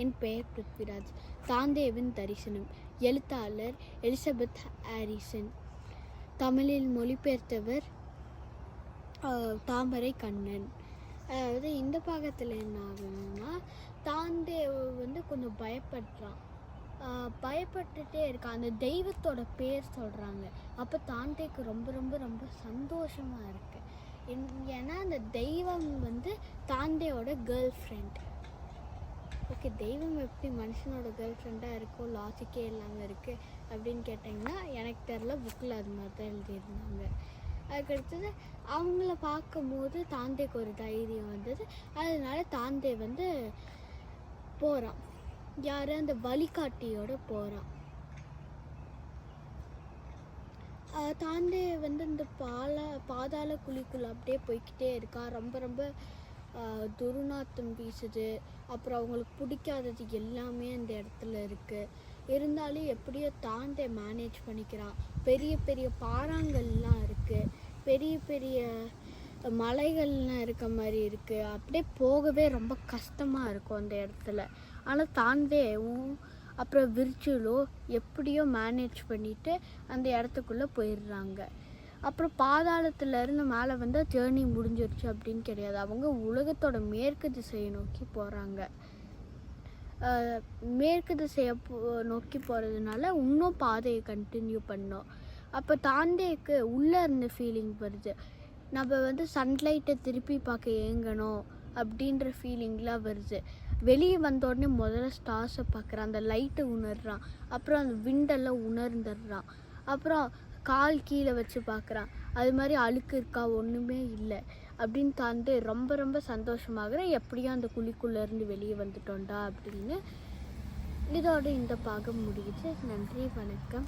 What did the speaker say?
என் பெயர் பிருத்விராஜ். தாந்தேவின் தரிசனம். எழுத்தாளர் எலிசபெத் ஹாரிசன். தமிழில் மொழிபெயர்த்தவர் தாமரை கண்ணன். அதாவது இந்த பாகத்தில் என்ன ஆகுதுன்னா, தாந்தேவ் கொஞ்சம் பயப்பட்டுட்டே இருக்கான். அந்த தெய்வத்தோட பேர் சொல்கிறாங்க. அப்போ தாந்தேக்கு ரொம்ப ரொம்ப ரொம்ப சந்தோஷமாக இருக்குது. ஏன்னா அந்த தெய்வம் தாந்தேவோட கேர்ள் ஃப்ரெண்ட். ஓகே, தெய்வம் எப்படி மனுஷனோட கேர்ள் ஃப்ரெண்டாக இருக்கோ, லாஜிக்கே இல்லாமல் இருக்குது அப்படின்னு கேட்டிங்கன்னா எனக்கு தெரில. புக்கில் அது மாதிரி தான் எழுதியிருந்தாங்க. அதுக்கடுத்தது அவங்கள பார்க்கும்போது தாந்தேக்கு ஒரு தைரியம் வந்தது. அதனால தாந்தே போகிறான். யார்? அந்த வழிகாட்டியோட போகிறான். தாந்தே இந்த பாதாள குழிக்குள்ளே அப்படியே போய்கிட்டே இருக்கான். ரொம்ப ரொம்ப துர்நாற்றம் வீசுது. அப்புறம் அவங்களுக்கு பிடிக்காதது எல்லாமே அந்த இடத்துல இருக்குது. இருந்தாலும் எப்படியோ தாந்தே மேனேஜ் பண்ணிக்கிறான். பெரிய பெரிய பாறாங்கல்லாம் இருக்குது, பெரிய பெரிய மலைகள்லாம் இருக்க மாதிரி இருக்குது. அப்படியே போகவே ரொம்ப கஷ்டமாக இருக்கும் அந்த இடத்துல. ஆனால் தாந்தேவும் அப்புறம் விர்ச்சுலோ எப்படியோ மேனேஜ் பண்ணிவிட்டு அந்த இடத்துக்குள்ளே போயிடுறாங்க. அப்புறம் பாதாளத்துலேருந்து மேலே ஜேர்னி முடிஞ்சிருச்சு அப்படின்னு கிடையாது. அவங்க உலகத்தோட மேற்கு திசையை நோக்கி போகிறாங்க. மேற்கு திசையை நோக்கி போகிறதுனால இன்னும் பாதையை கண்டினியூ பண்ணோம். அப்போ தாந்தேக்கு உள்ளே இருந்த ஃபீலிங் வருது. நம்ம சன்லைட்டை திருப்பி பார்க்க ஏங்கணும் அப்படின்ற ஃபீலிங்லாம் வருது. வெளியே வந்தோடனே முதல்ல ஸ்டார்ஸை பார்க்குறான், அந்த லைட்டை உணர்றான். அப்புறம் அந்த விண்டெல்லாம் உணர்ந்துடுறான். அப்புறம் கால் கீழே வச்சு பார்க்குறான். அது மாதிரி அழுக்கு இருக்கா? ஒன்றுமே இல்லை அப்படின்னு தாண்டி ரொம்ப ரொம்ப சந்தோஷமாகறேன். எப்படியும் அந்த குழிக்குள்ளேருந்து வெளியே வந்துட்டோண்டா அப்படின்னு. இதோட இந்த பாகம் முடியுது. நன்றி, வணக்கம்.